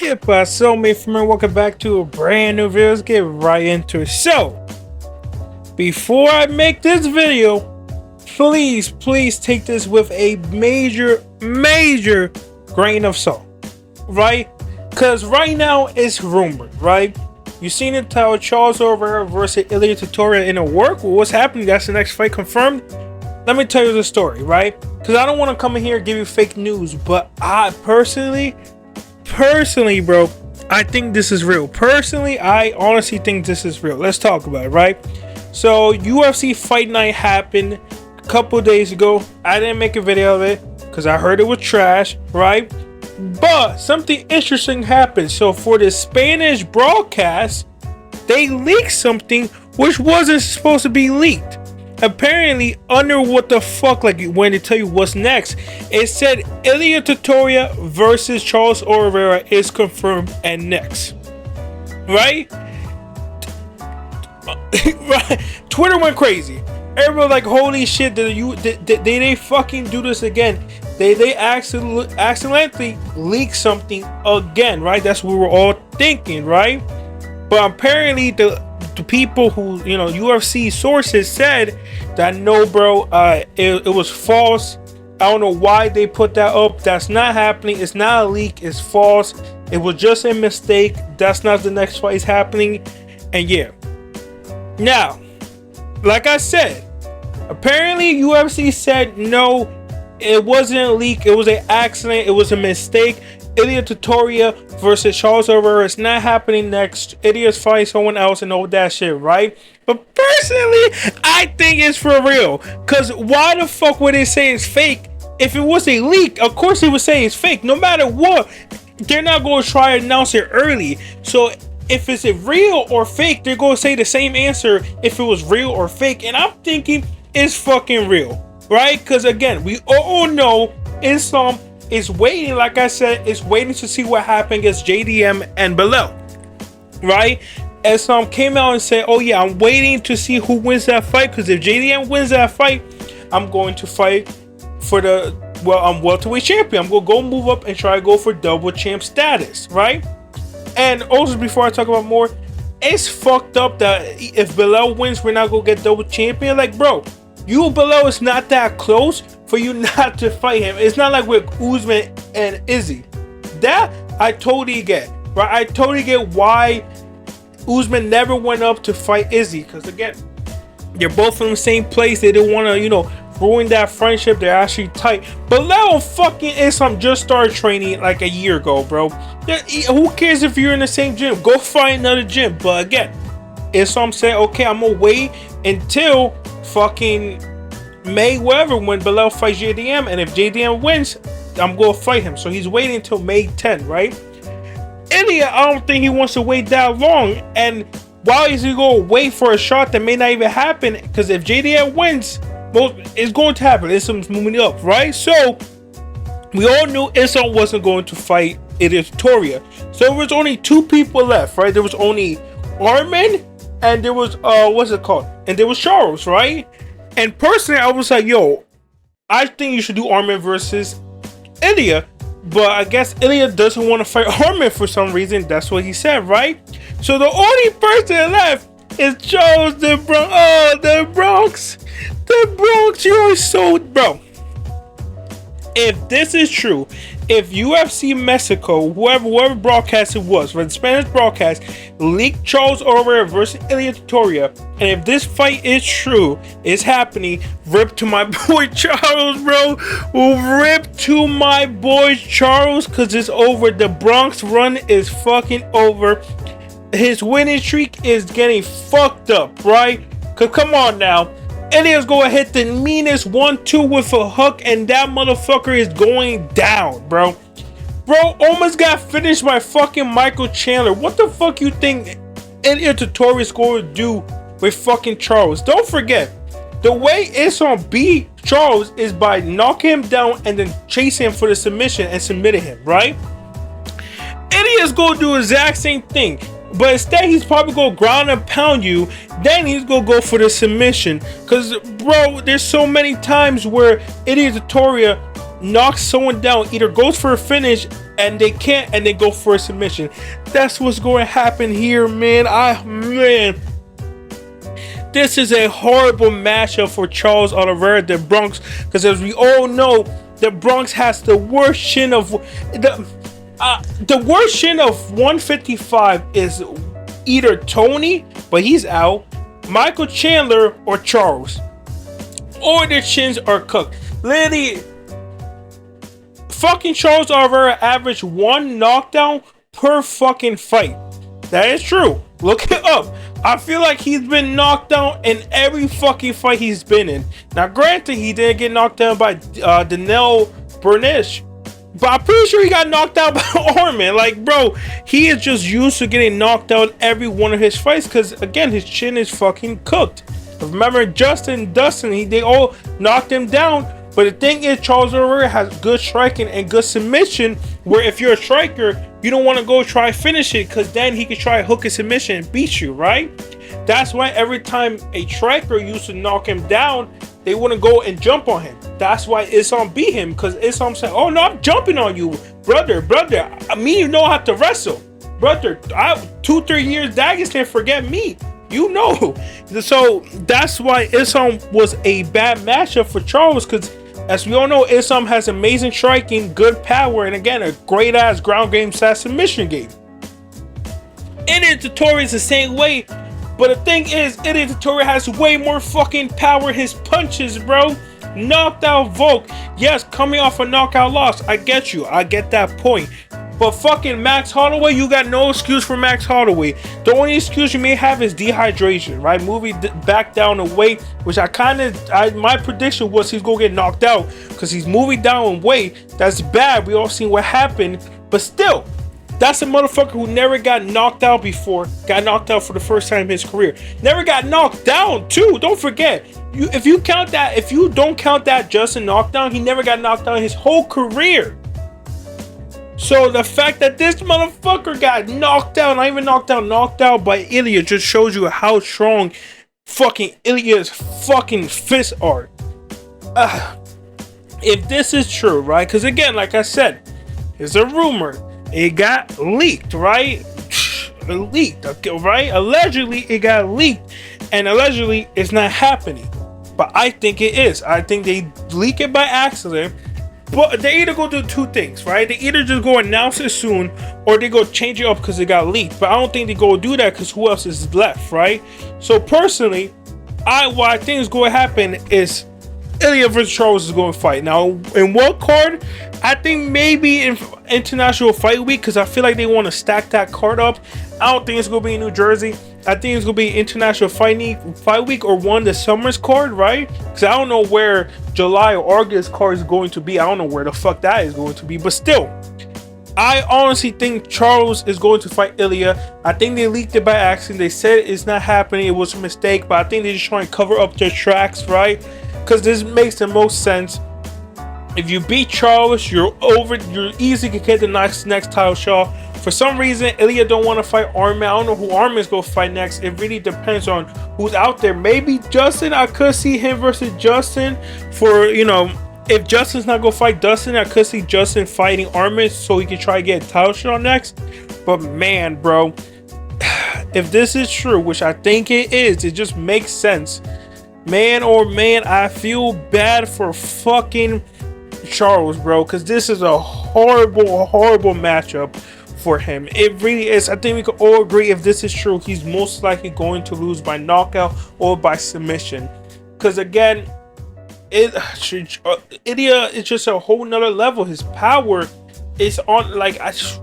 ¿Qué pasó, mi friend? Welcome back to a brand new video. Let's get right into it. So, before I make this video, please take this with a major grain of salt, right? Because right now it's rumored, right? You seen it tell Charles Oliveira versus Ilia Topuria in a work. Well, what's happening? That's the next fight confirmed. Let me tell you the story, right? Because I don't want to come in here and give you fake news, but I personally, bro, I think this is real. Personally, I honestly think this is real. Let's talk about it, right? So UFC Fight Night happened a couple days ago. I didn't make a video of it because I heard it was trash, right? But something interesting happened. So for the Spanish broadcast, they leaked something which wasn't supposed to be leaked. Apparently, under what the fuck, like when they tell you what's next, it said Ilia Topuria versus Charles Oliveira is confirmed and next. Right? Right? Twitter went crazy. Everyone like, holy shit, did they fucking do this again? They accidentally leaked something again, right? That's what we were all thinking, right? But apparently the people who, you know, UFC sources said that no, bro, it was false. I don't know why they put that up. That's not happening. It's not a leak. It's false. It was just a mistake. That's not the next fight is happening. And yeah. Now, like I said, apparently UFC said no, it wasn't a leak. It was an accident. It was a mistake. Ilia Topuria versus Charles Oliveira is not happening next. Ilia's fighting someone else and all that shit, right? But personally, I think it's for real. Cause why the fuck would they say it's fake? If it was a leak, of course they would say it's fake. No matter what, they're not going to try to announce it early. So if it's real or fake, they're going to say the same answer if it was real or fake. And I'm thinking it's fucking real, right? Cause again, we all know Islam is waiting, like I said, is waiting to see what happened against JDM and Bilal, right? And came out and said, oh yeah, I'm waiting to see who wins that fight, because if JDM wins that fight, I'm going to fight for the, I'm welterweight champion. I'm going to go move up and try to go for double champ status, right? And also, before I talk about more, it's fucked up that if Bilal wins, we're not going to get double champion. Like, bro, you Bilal is not that close for you not to fight him. It's not like with Usman and Izzy. That I totally get, right? I totally get why Usman never went up to fight Izzy, because again, they're both from the same place. They didn't want to, you know, ruin that friendship. They're actually tight. But Bilal fucking Islam just started training like a year ago, bro. Who cares if you're in the same gym? Go find another gym. But again, Islam said, okay, I'm gonna wait until fucking May, whatever, when Bilal fights JDM, and if JDM wins, I'm gonna fight him. So he's waiting until May 10, right? Ilia, I don't think he wants to wait that long. And why is he gonna wait for a shot that may not even happen? Because if JDM wins, well, it's going to happen. Islam's moving up, right? So we all knew Islam wasn't going to fight Ilia Topuria. So there was only two people left, right? There was only Armin and there was what's it called? And there was Charles, right? And personally, I was like, yo, I think you should do Armin versus Ilia. But I guess Ilia doesn't want to fight Armin for some reason. That's what he said, right? So the only person left is Charles the Bronx. Oh, the Bronx. The Bronx, you're so... Bro, if this is true, if UFC Mexico, whoever broadcast it was, for the Spanish broadcast, leaked Charles Oliveira versus Ilia Topuria, and if this fight is true, it's happening, rip to my boy Charles, bro. Rip to my boy Charles, because it's over. The Bronx run is fucking over. His winning streak is getting fucked up, right? Because come on now. Ilia's going to hit the meanest 1-2 with a hook, and that motherfucker is going down, bro. Bro almost got finished by fucking Michael Chandler. What the fuck you think Ilia Topuria is going to do with fucking Charles? Don't forget, the way Islam beat Charles is by knocking him down and then chasing him for the submission and submitting him, right? Ilia's going to do the exact same thing. But instead, he's probably going to ground and pound you. Then he's going to go for the submission. Because, bro, there's so many times where Ilia Topuria knocks someone down, either goes for a finish and they can't, and they go for a submission. That's what's going to happen here, man. Man, this is a horrible matchup for Charles Oliveira, the Bronx, because as we all know, the Bronx has the worst chin of the worst chin of 155 is either Tony, but he's out, Michael Chandler, or Charles. Or their chins are cooked. Literally, fucking Charles Oliveira averaged 1 knockdown per fucking fight. That is true. Look it up. I feel like he's been knocked down in every fucking fight he's been in. Now, granted, he didn't get knocked down by Daniel Burnish, but I'm pretty sure he got knocked out by Orman. Like, bro, he is just used to getting knocked out every one of his fights because, again, his chin is fucking cooked. Remember, Dustin, they all knocked him down. But the thing is, Charles Oliveira has good striking and good submission, where if you're a striker, you don't want to go try finish it, because then he could try hook a submission and beat you, right? That's why every time a striker used to knock him down, they wouldn't go and jump on him. That's why Islam beat him, because Islam said, oh no, I'm jumping on you, brother, you know how to wrestle. Brother, 2-3 years, Dagestan, forget me. You know. So that's why Islam was a bad matchup for Charles, because as we all know, Islam has amazing striking, good power, and again, a great ass ground game / submission game. Ilia Topuria is the same way, but the thing is, Ilia Topuria has way more fucking power in his punches, bro. Knocked out Volk. Yes, coming off a knockout loss. I get you. I get that point. But fucking Max Holloway, you got no excuse for Max Holloway. The only excuse you may have is dehydration, right? Moving back down the weight, which my prediction was he's gonna get knocked out because he's moving down in weight. That's bad. We all seen what happened. But still, that's a motherfucker who never got knocked out before. Got knocked out for the first time in his career. Never got knocked down too. Don't forget. If you don't count that just a knockdown, he never got knocked out his whole career. So the fact that this motherfucker got knocked out, not even knocked out by Ilia, just shows you how strong fucking Ilia's fucking fists are. If this is true, right? Because again, like I said, it's a rumor. It got leaked, right? Right? Allegedly, it got leaked. And allegedly, it's not happening. But I think it is. I think they leak it by accident. But they either go do two things, right? They either just go announce it soon, or they go change it up because it got leaked. But I don't think they go do that because who else is left, right? So personally, what I think is going to happen is Ilia versus Charles is going to fight. Now, in what card? I think maybe in International Fight Week, because I feel like they want to stack that card up. I don't think it's going to be in New Jersey. I think it's going to be International Fight Week or one of the Summers card, right? Because I don't know where July or August card is going to be. I don't know where the fuck that is going to be. But still, I honestly think Charles is going to fight Ilia. I think they leaked it by accident. They said it's not happening. It was a mistake. But I think they're just trying to cover up their tracks, right? Because this makes the most sense. If you beat Charles, you're easy to get the next title shot. For some reason, Ilia don't want to fight Arman. I don't know who Arman is going to fight next. It really depends on who's out there. Maybe Justin. I could see him versus Justin. If Justin's not going to fight Dustin, I could see Justin fighting Arman so he can try to get a title shot next. But man, bro, if this is true, which I think it is, it just makes sense. Man, I feel bad for fucking Charles, bro, because this is a horrible matchup for him. It really is. I think we can all agree, if this is true, he's most likely going to lose by knockout or by submission. Because again, Ilia is just a whole nother level. His power is on,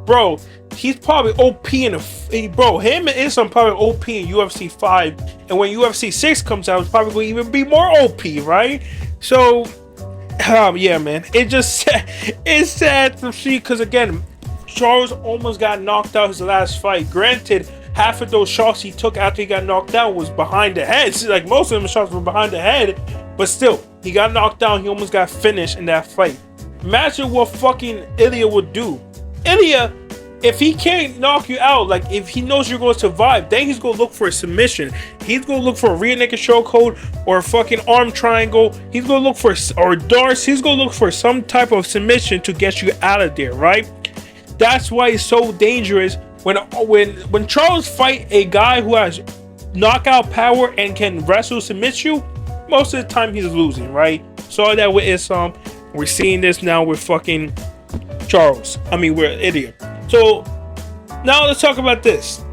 bro, he's probably OP him and Islam probably OP in UFC 5, and when UFC 6 comes out, it's probably going to even be more OP, right? So yeah, man, it's sad to see, because again, Charles almost got knocked out his last fight. Granted, half of those shots he took after he got knocked out was behind the head. Like, most of them shots were behind the head, but still, he got knocked down. He almost got finished in that fight. Imagine what fucking Ilia would do. Ilia, if he can't knock you out, like if he knows you're going to survive, then he's going to look for a submission. He's going to look for a rear naked chokehold or a fucking arm triangle. He's going to look for, or darts. He's going to look for some type of submission to get you out of there, right? That's why it's so dangerous when Charles fight a guy who has knockout power and can wrestle submit you. Most of the time he's losing, right? Saw that with Islam. We're seeing this now with fucking Charles. I mean, we're Ilia. So now let's talk about this.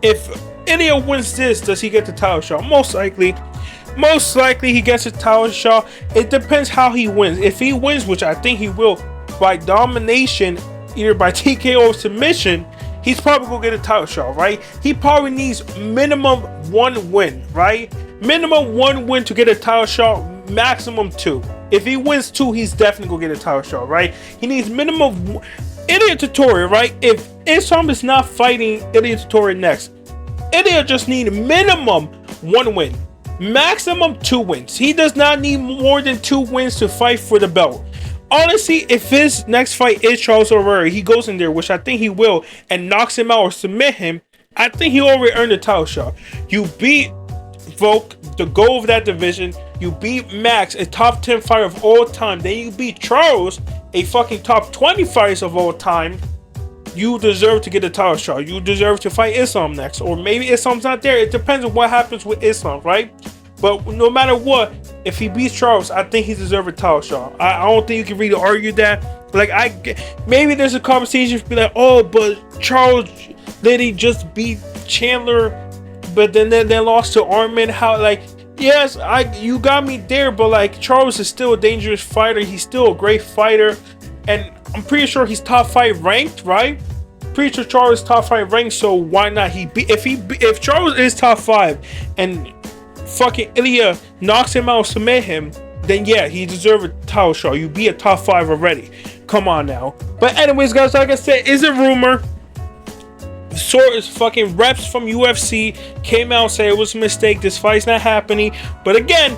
If Ilia wins this, does he get the title shot? Most likely he gets a title shot. It depends how he wins. If he wins, which I think he will, by domination, either by TKO or submission, he's probably gonna get a title shot, right? He probably needs minimum 1 win, right? Minimum 1 win to get a title shot, maximum 2. If he wins 2, he's definitely gonna get a title shot, right? He needs minimum. Ilia Topuria, right? If Islam is not fighting Ilia Topuria next, Ilia just need minimum 1 win, maximum 2 wins. He does not need more than 2 wins to fight for the belt. Honestly, if his next fight is Charles Oliveira, he goes in there, which I think he will, and knocks him out or submit him, I think he already earned a title shot. You beat Volk, the goal of that division. You beat Max, a top 10 fighter of all time. Then you beat Charles, a fucking top 20 fighters of all time. You deserve to get a title shot. You deserve to fight Islam next. Or maybe Islam's not there. It depends on what happens with Islam, right? But no matter what, if he beats Charles, I think he deserves a title shot. I don't think you can really argue that. Like, maybe there's a conversation to be like, oh, but Charles literally just beat Chandler, but then lost to Armin. How, like, yes, you got me there, but like, Charles is still a dangerous fighter. He's still a great fighter, and I'm pretty sure he's top 5 ranked, right? Pretty sure Charles is top 5 ranked, so why not? If Charles is top 5 and fucking Ilia knocks him out, submit him, then yeah, he deserves a title shot. You be a top 5 already. Come on now. But anyways, guys, like I said, is a rumor. Source fucking reps from UFC came out and said it was a mistake. This fight's not happening. But again,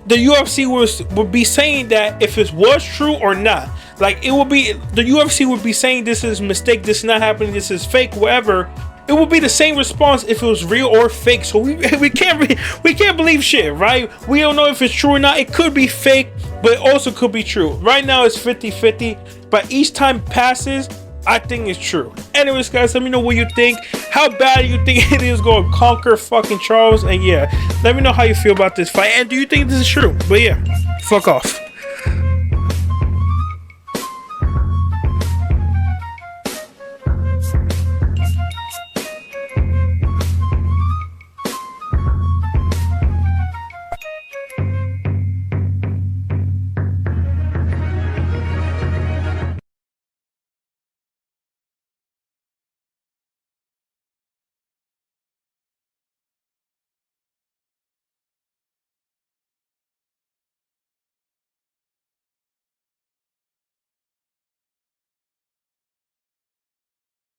the UFC would be saying that if it was true or not. Like, it would be, the UFC would be saying this is a mistake, this is not happening, this is fake, whatever. It would be the same response if it was real or fake. So we can't believe shit, right? We don't know if it's true or not. It could be fake, but it also could be true. Right now it's 50-50, but each time passes, I think it's true. Anyways, guys, let me know what you think. How bad you think it is going to conquer fucking Charles? And yeah, let me know how you feel about this fight. And do you think this is true? But yeah, fuck off.